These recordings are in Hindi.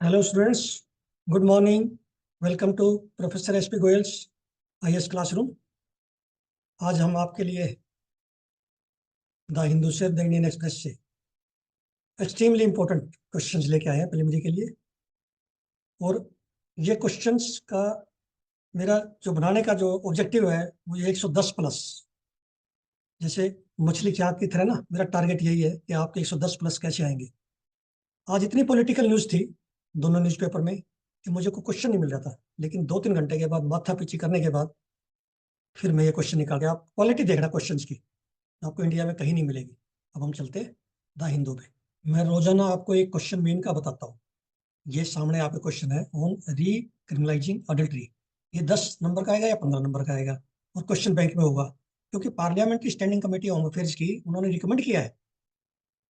Hello students, good morning. Welcome to professor S P Goyal's IAS classroom. आज हम आपके लिए द हिंदू से द इंडियन एक्सप्रेस से एक्सट्रीमली इंपॉर्टेंट क्वेश्चंस लेके आए हैं प्रिलिमिनरी के लिए। और ये क्वेश्चंस का मेरा जो बनाने का जो ऑब्जेक्टिव है वो ये 110 प्लस, जैसे मछली की आंख की तरह ना, मेरा टारगेट यही है कि आपके 110 प्लस कैसे आएंगे। आज इतनी पॉलिटिकल न्यूज़ थी दोनों न्यूज़पेपर में कि मुझे कोई क्वेश्चन नहीं मिल रहा था, लेकिन 2-3 घंटे के बाद माथा पीछी करने के बाद फिर मैं ये क्वेश्चन निकाल गया। आप क्वालिटी देखना क्वेश्चंस की, आपको इंडिया में कहीं नहीं मिलेगी। अब हम चलते हैं द हिंदू पे। मैं रोजाना आपको एक क्वेश्चन मेन का बताता हूँ। ये सामने आपके क्वेश्चन है ऑन रीक्रिमिनलाइजिंग अडल्ट्री। ये 10 नंबर का आएगा या 15 नंबर का आएगा, और क्वेश्चन बैंक में होगा, क्योंकि parliamentary standing committee on affairs की उन्होंने रिकमेंड किया है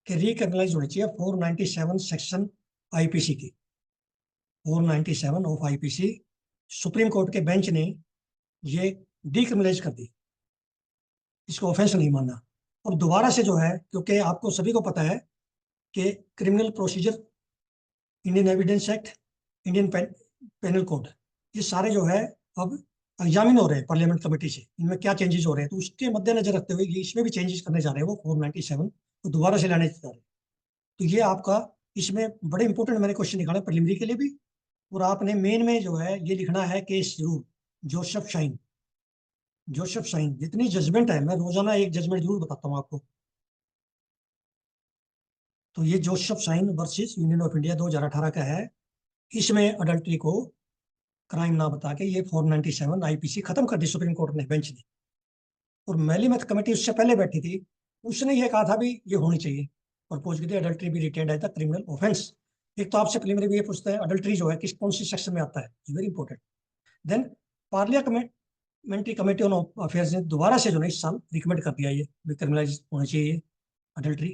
कि रीक्रिमिनलाइज होनी चाहिए 497 सेक्शन आईपीसी की। 497 ऑफ आईपीसी सुप्रीम कोर्ट के बेंच ने ये डीक्रिमिनलाइज कर दी, इसको ऑफेंस नहीं मानना। और दोबारा से जो है, क्योंकि आपको सभी को पता है कि criminal procedure, Indian evidence act, Indian penal code, ये सारे जो है अब एग्जामिन हो रहे हैं पार्लियामेंट कमेटी से, इनमें क्या चेंजेस हो रहे हैं, तो उसके मद्देनजर रखते हुए ये इसमें भी चेंजेस करने जा रहे हैं वो 497 को दोबारा से लाने जा रहे हैं। तो ये आपका इसमें बड़े इंपॉर्टेंट मैंने क्वेश्चन निकाला प्रिलिमिनरी के लिए भी। और आपने मेन में जो है ये लिखना है केस जरूर, जोसेफ शाइन। जोसेफ शाइन जितनी जजमेंट है, मैं रोजाना एक जजमेंट जरूर बताता हूँ आपको। तो ये Joseph shine versus union of India 2018 का है। इसमें अडल्ट्री को क्राइम ना बता के ये 497 आईपीसी खत्म कर दी सुप्रीम कोर्ट ने, बेंच ने। और मैलीमैथ कमेटी उससे पहले बैठी थी, उसने ये कहा था भी ये होनी चाहिए, प्रपोज की थी अडल्ट्री भी retained as the criminal offence. एक तो आपसे प्रीलिमिनरी भी ये पूछता है अडल्ट्री जो है किस कौन सी सेक्शन में आता है, very important. Then parliamentary committee on affairs ने दोबारा से जो है इस साल रिकमेंड कर दिया ये क्रिमिनलाइज होनी चाहिए अडल्ट्री,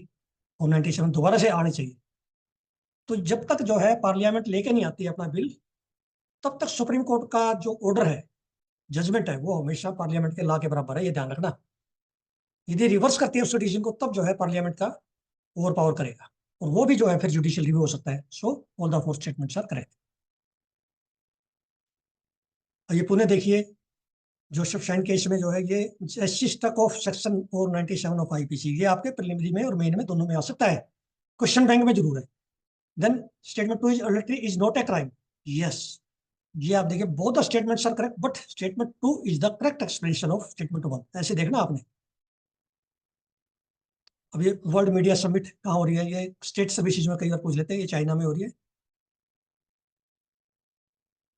497 दोबारा से आनी चाहिए। तो जब तक जो है पार्लियामेंट लेके नहीं आती अपना बिल, तब तक सुप्रीम कोर्ट का जो ऑर्डर है, जजमेंट है, वो हमेशा पार्लियामेंट के लॉ के बराबर है, ये ध्यान रखना। यदि रिवर्स करती है उस डिसीजन को, तब जो है पार्लियामेंट का ओवर पावर करेगा, और वो भी जो है फिर जुडिशियल रिव्यू हो सकता है। So all the four statements are correct. और ये पुनः देखिए, जोसेफ शाइन केस में जो है ये as struck off section 497 of IPC, ये आपके प्रिलिमिनरी में और मेन में दोनों में आ सकता है, क्वेश्चन बैंक में जरूर है। Then statement 2 is adultery is not a crime. Yes, ये आप देखिए both the statements are correct, but statement 2 is the correct explanation of statement 1, ऐसे देखना आपने। अब ये वर्ल्ड मीडिया समिट कहाँ हो रही है, ये स्टेट सर्विसेज में कई बार पूछ लेते हैं, ये चाइना में हो रही है।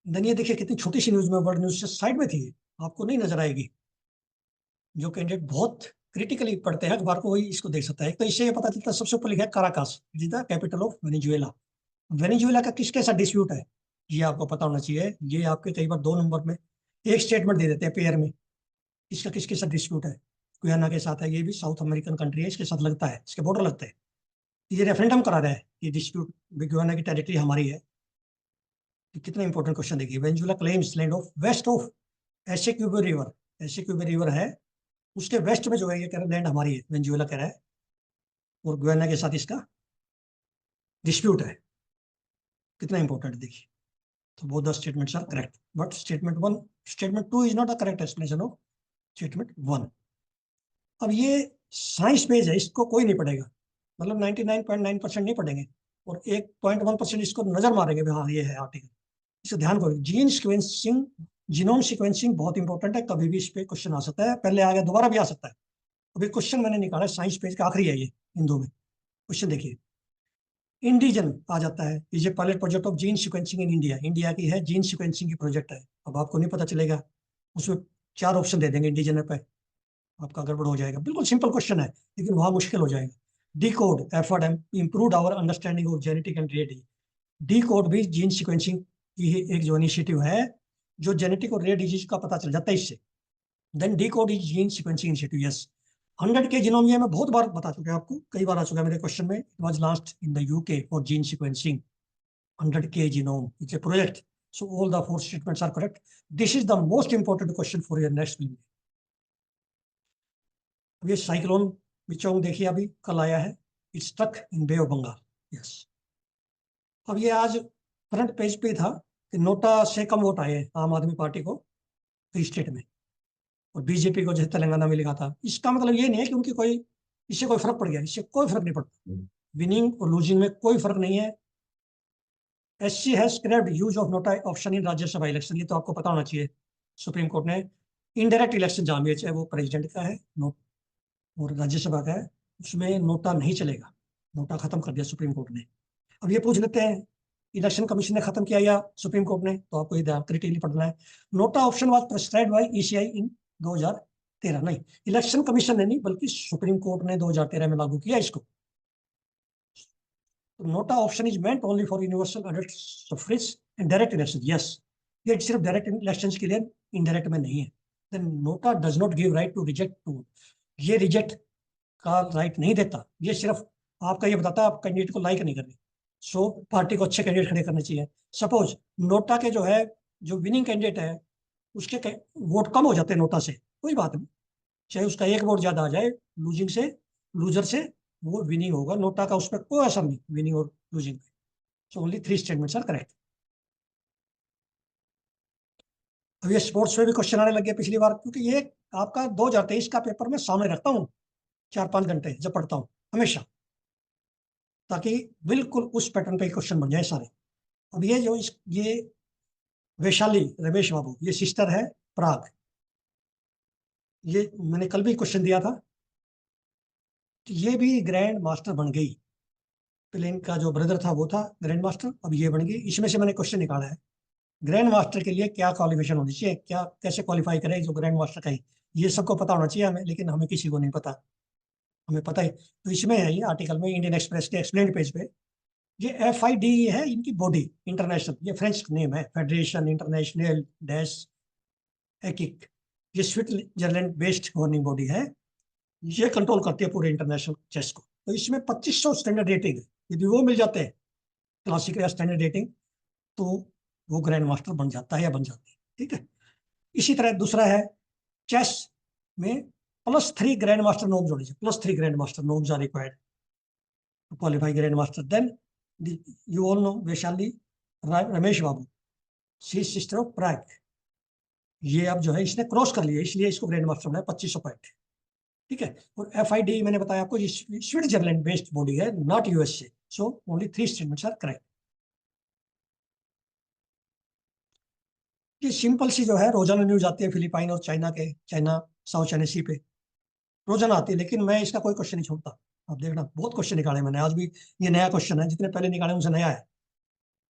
देन ये देखिए कितनी छोटी सी न्यूज में, वर्ल्ड न्यूज से साइड में थी, आपको नहीं नजर आएगी। जो कैंडिडेट बहुत क्रिटिकली पढ़ते हैं अखबार को वही इसको देख सकता है। एक तो इससे ये पता चलता है, सबसे ऊपर लिखा है Caracas is the capital of Venezuela. Venezuela का किसके साथ डिस्प्यूट है, ये आपको पता होना चाहिए। ये आपके कई बार 2 नंबर में एक स्टेटमेंट दे देते हैं पेयर में, इसका किसके साथ डिस्प्यूट है। गुयाना के साथ है, ये भी साउथ अमेरिकन कंट्री है, इसके साथ लगता है, इसके बॉर्डर लगते हैं। ये रेफरेंडम करा रहा है, ये डिस्प्यूट गुयाना की टेरिटरी हमारी है। तो कितना इंपॉर्टेंट क्वेश्चन देखिए, Venezuela claims land of west of Essequibo river. Essequibo river है, उसके वेस्ट में जो है ये कह रहा है लैंड हमारी है, वेनेजुएला कह रहा है, और गुयाना के साथ इसका डिस्प्यूट है। कितना इंपॉर्टेंट देखिए। तो both the statements are correct, but statement two is not the correct explanation of statement 1। अब ये साइंस पेज है, इसको कोई नहीं पढ़ेगा, मतलब 99.9% नहीं पढ़ेंगे, और 1.1% इसको नजर मारेंगे भी हाँ ये है आर्टिकल। इसको ध्यान करो, जीन सिक्वेंसिंग, जीनोम सिक्वेंसिंग बहुत इंपॉर्टेंट है, कभी भी इस पे क्वेश्चन आ सकता है, पहले आ गया दोबारा भी आ सकता है। अभी क्वेश्चन मैंने निकाला साइंस पेज का आखिरी है ये हिंदू में। क्वेश्चन देखिए, इंडिजन आ जाता है, ये pilot project of gene sequencing in India, India की है जीन सिक्वेंसिंग की प्रोजेक्ट है। अब आपको नहीं पता चलेगा, उसमें 4 ऑप्शन दे देंगे इंडिजन पे, आपका गड़बड़ हो जाएगा। बिल्कुल सिंपल क्वेश्चन है, लेकिन वहां मुश्किल हो जाएगा। Decode effort and improve our understanding of genetic and rare. Decode भी जीन सिक्वेंसिंग की ही एक जो इनिशिएटिव है, जो जेनेटिक और रेयर डिजीज का पता चल जाता है इससे। Then decode is gene sequencing initiative. Yes, 100 के जीनोम, ये मैं बहुत बार बता चुका हूं आपको, कई बार आ चुका है मेरे क्वेश्चन में। It was last in the UK for gene sequencing 100 के genome. It's a project. So all the four statements are correct. This is the most important question for your next film. अब ये साइक्लोन मिचोंग देखिए अभी कल आया है, it struck in bay of Bengal. Yes, अब ये आज फ्रंट पेज पे था कि नोटा से कम वोट आए हैं आम आदमी पार्टी को फ्री स्टेट में, और बीजेपी को जैसे तेलंगाना में लिखा था। इसका मतलब ये नहीं है कि उनकी कोई, इससे कोई फर्क पड़ गया, इससे कोई फर्क नहीं पड़ता। विनिंग और लूजिंग में कोई फर्क नहीं है। SC has scraped use of NOTA option in Rajya Sabha election, ये तो आपको पता होना चाहिए। सुप्रीम कोर्ट ने इनडायरेक्ट इलेक्शन जहाँ भी है, चाहे वो प्रेसिडेंट का है नोट और राज्यसभा का है, उसमें नोटा नहीं चलेगा। नोटा खत्म कर दिया सुप्रीम कोर्ट ने। अब ये पूछ लेते हैं इलेक्शन कमीशन ने खत्म किया या सुप्रीम कोर्ट ने, तो आपको ये क्रिटिकली पढ़ना है। NOTA option was prescribed by ECI in 2013, नहीं इलेक्शन कमीशन ने नहीं बल्कि सुप्रीम कोर्ट ने 2013 में लागू किया इसको। तो NOTA option is meant only for universal adult suffrage and direct election, yes ये सिर्फ डायरेक्ट इलेक्शन के लिए, इनडायरेक्ट में नहीं है। Then NOTA does not give right to reject too, ये रिजेक्ट का राइट नहीं देता, ये सिर्फ आपका ये बताता है आप कैंडिडेट को लाइक नहीं करनी। सो पार्टी को अच्छे कैंडिडेट खड़े करने चाहिए। सपोज नोटा के जो है, जो विनिंग कैंडिडेट है उसके वोट कम हो जाते हैं नोटा से, कोई बात नहीं, चाहे उसका एक वोट ज्यादा आ जाए लूजिंग से, लूजर से, वो विनिंग होगा। नोटा का उस पर कोई असर नहीं विनिंग और लूजिंग पे। So only 3 statements are correct. अब ये स्पोर्ट्स में भी क्वेश्चन आने लगे पिछली बार, क्योंकि ये आपका 2023 का पेपर में सामने रखता हूँ 4-5 घंटे जब पढ़ता हूँ हमेशा, ताकि बिल्कुल उस पैटर्न पे क्वेश्चन बन जाए सारे। अब ये जो ये वैशाली रमेश बाबू, ये सिस्टर है प्राग, ये मैंने कल भी क्वेश्चन दिया था, कि ये भी ग्रैंड मास्टर बन गई। पहले इनका जो ब्रदर था वो था ग्रैंड मास्टर, अब ये बन गई। इसमें से मैंने क्वेश्चन निकाला है ग्रैंड मास्टर के लिए क्या क्वालिफिकेशन होनी चाहिए, क्या कैसे क्वालिफाई करे जो ग्रैंड मास्टर का ही, ये सबको पता होना चाहिए हमें, लेकिन हमें किसी को नहीं पता। हमें पता है तो इसमें है, ये आर्टिकल में इंडियन एक्सप्रेस के एक्सप्लेन पेज पे, ये FIDE है इनकी बॉडी इंटरनेशनल, ये फ्रेंच नेम है, फेडरेशन इंटरनेशनल डैश एकिक, ये स्विट्जरलैंड बेस्ड गवर्निंग बॉडी है। ये कंट्रोल करती है पूरे इंटरनेशनल चेस को। तो इसमें 2500 स्टैंडर्ड रेटिंग है, यदि वो मिल जाते हैं क्लासिक या स्टैंडर्ड रेटिंग, तो वो ग्रैंड मास्टर बन जाता है या बन जाती है। ठीक है, इसी तरह दूसरा है चेस में +3 ग्रैंड मास्टर नोम जोड़े, +3 grand master norms are required to qualify grand master. Then you all know Vaishali Ramesh Babu, she sister of Pragg, ये अब जो है इसने क्रॉस कर लिया, इसलिए इसको ग्रैंड मास्टर बनाया 2500 पॉइंट। ठीक है, और FIDE मैंने बताया आपको स्विट्जरलैंड बेस्ड बॉडी है, not USA। So only 3 statements are correct. ये सिंपल सी जो है रोजाना न्यूज आती है फिलीपाइन और चाइना के, चाइना साउथ चाइना सी पे रोजाना आती है, लेकिन मैं इसका कोई क्वेश्चन नहीं छोड़ता। आप देखना बहुत क्वेश्चन निकाले मैंने आज भी, ये नया क्वेश्चन है, जितने पहले निकाले उनसे नया है।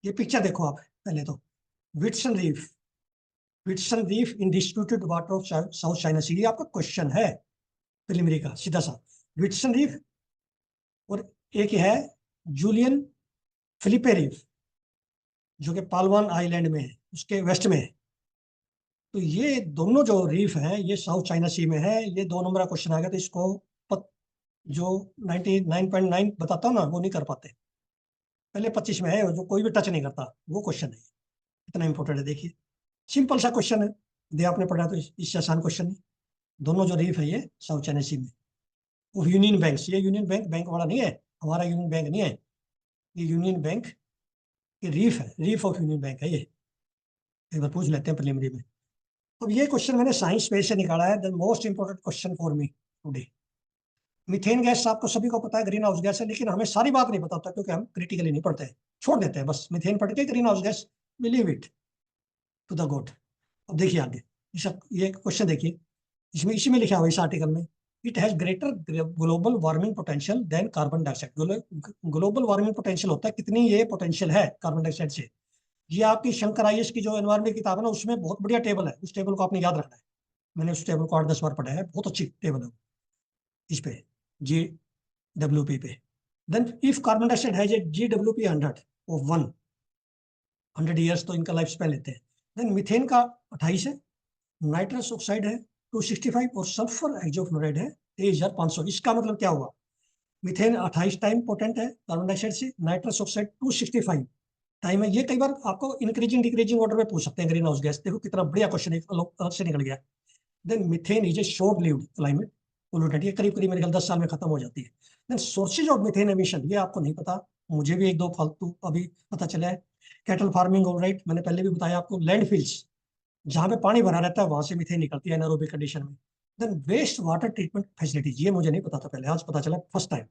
ये पिक्चर देखो आप पहले तो, Whitsun Reef, Whitsun Reef in disputed water of South China Sea, ये आपका क्वेश्चन है प्रिलिमिनरी का सीधा सा। विट्सन रीफ, और एक है जूलियन फिलिपे रीफ, जो कि पालवान आइलैंड में है, उसके वेस्ट में है। तो ये दोनों जो रीफ हैं ये साउथ चाइना सी में है। ये 2 नंबर का क्वेश्चन आ गया, तो इसको जो 99.9 बताता हूँ ना वो नहीं कर पाते। पहले 25 में है, जो कोई भी टच नहीं करता वो क्वेश्चन है, इतना इंपॉर्टेंट है। देखिए सिंपल सा क्वेश्चन है, यदि आपने पढ़ा तो इससे आसान क्वेश्चन नहीं। दोनों जो रीफ है ये साउथ चाइना सी में, वो यूनियन बैंक, ये यूनियन बैंक बैंक वाला नहीं है, हमारा यूनियन बैंक नहीं है, ये यूनियन बैंक ये रीफ है, रीफ ऑफ यूनियन बैंक है ये, एक बार पूछ लेते हैं प्रिलिमिनरी में। अब ये क्वेश्चन मैंने साइंस पेज से निकाला है, the most important question for me today. Methane gas आपको सभी को पता है ग्रीन हाउस गैस है, लेकिन हमें सारी बात नहीं पता होता क्योंकि हम क्रिटिकली नहीं पढ़ते हैं, छोड़ देते हैं बस मीथेन पढ़ के green house gas, believe it to the god. अब देखिए आगे, ये क्वेश्चन देखिए, इसमें इसी में लिखा हुआ इस आर्टिकल में, it has greater global warming potential than carbon dioxide. Global warming potential होता है कितनी ये पोटेंशियल है कार्बन डाइऑक्साइड से। ये आपकी शंकर IAS की जो एनवायरमेंट किताब है ना, उसमें बहुत बढ़िया टेबल है, उस टेबल को आपने याद रखना है। मैंने उस टेबल को 8-10 बार पढ़ा है, बहुत अच्छी टेबल है इस पे, GWP पे। Then if carbon dioxide has a GWP 100 of 100 years, तो इनका लाइफ स्पैन लेते हैं। देन मीथेन का 28 है, नाइट्रस ऑक्साइड है 265, और सल्फर हाइड्रोफ्लोराइड है 23,500। इसका मतलब क्या हुआ, मीथेन 28 टाइम पोटेंट है कार्बन डाइऑक्साइड से, नाइट्रस ऑक्साइड 265 टाइम है। ये कई बार आपको इंक्रीजिंग डिक्रीजिंग ऑर्डर में पूछ सकते हैं ग्रीन हाउस गैस, देखो कितना बढ़िया क्वेश्चन अलग से निकल गया। Then methane is a short lived climate pollutant, ये करीब करीब मेरे ख्याल 10 साल में खत्म हो जाती है। Then sources of methane emission, ये आपको नहीं पता, मुझे भी 1-2 फालतू अभी पता चला है। कैटल फार्मिंग, ऑलराइट, मैंने पहले भी बताया आपको। लैंडफिल्स, जहाँ पे पानी भरा रहता है वहां से मीथेन निकलती है एनारोबिक कंडीशन में। Then waste water treatment facilities, ये मुझे नहीं पता था पहले, आज पता चला first time.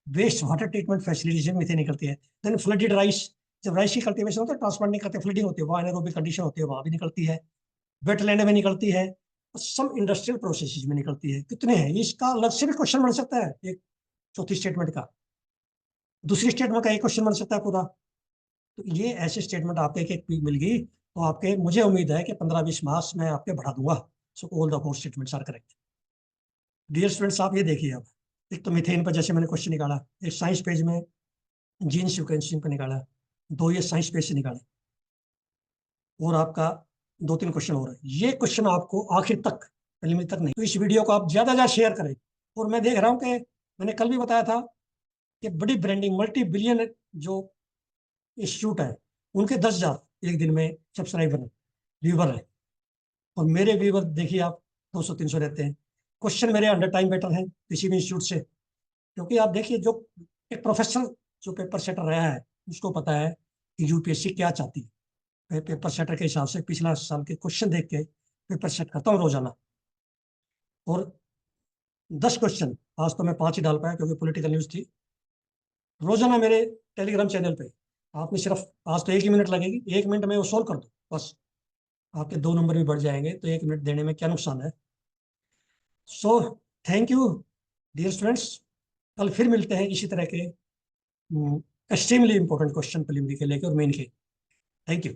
Waste water treatment facilities में मीथेन निकलती है। देन फ्लडेड राइस, जब राइस की कल्टीवेशन होता है, ट्रांसप्लांट नहीं करते, फ्लडिंग होती है, वहाँ एनारोबिक कंडीशन होती है, वहाँ भी निकलती है। वेटलैंड में निकलती है, और सम इंडस्ट्रियल प्रोसेसेस में निकलती है। कितने हैं, इसका अलग से भी क्वेश्चन बन सकता है, एक चौथी स्टेटमेंट का, दूसरी स्टेटमेंट का एक क्वेश्चन बन सकता है पूरा। तो ये ऐसे स्टेटमेंट आपके एक एक मिल गई तो आपके, मुझे उम्मीद है कि 15-20 मार्क्स मैं आपके बढ़ा दूंगा। So all the four statements are correct. Dear students, आप ये देखिए अब, एक तो मीथेन पर जैसे मैंने क्वेश्चन निकाला, एक साइंस पेज में जीन सिक्वेंसिंग पर निकाला, दो ये साइंस पेज से निकाले, और आपका 2-3 क्वेश्चन हो रहे हैं। ये क्वेश्चन आपको आखिर तक, प्रीलिमिनरी तक नहीं, तो इस वीडियो को आप ज्यादा ज्यादा शेयर करें। और मैं देख रहा हूँ कि मैंने कल भी बताया था कि बड़ी ब्रांडिंग मल्टी बिलियन जो इंस्टीट्यूट है, उनके 10,000 एक दिन में सब्सक्राइबर है, व्यूवर है। और मेरे व्यूवर देखिए आप 200-300 रहते हैं। क्वेश्चन मेरे 100 टाइम बेटर है किसी भी इंस्टीट्यूट से। क्योंकि आप देखिए, जो एक प्रोफेशनल जो पेपर सेटर रहा है, उसको पता है कि यूपीएससी क्या चाहती है। मैं पेपर सेटर के हिसाब से पिछला साल के क्वेश्चन देख के पेपर सेट करता हूँ रोजाना। और 10 क्वेश्चन, आज तो मैं 5 ही डाल पाया क्योंकि पॉलिटिकल न्यूज थी, रोजाना मेरे टेलीग्राम चैनल पे। आपने सिर्फ, आज तो 1 ही मिनट लगेगी, 1 मिनट में वो सोल्व कर दो बस, आपके 2 नंबर भी बढ़ जाएंगे, तो 1 मिनट देने में क्या नुकसान है। So thank you dear students, कल फिर मिलते हैं इसी तरह के एक्सट्रीमली इंपॉर्टेंट क्वेश्चन प्रीलिमिनरी के लेके और मेन के। Thank you.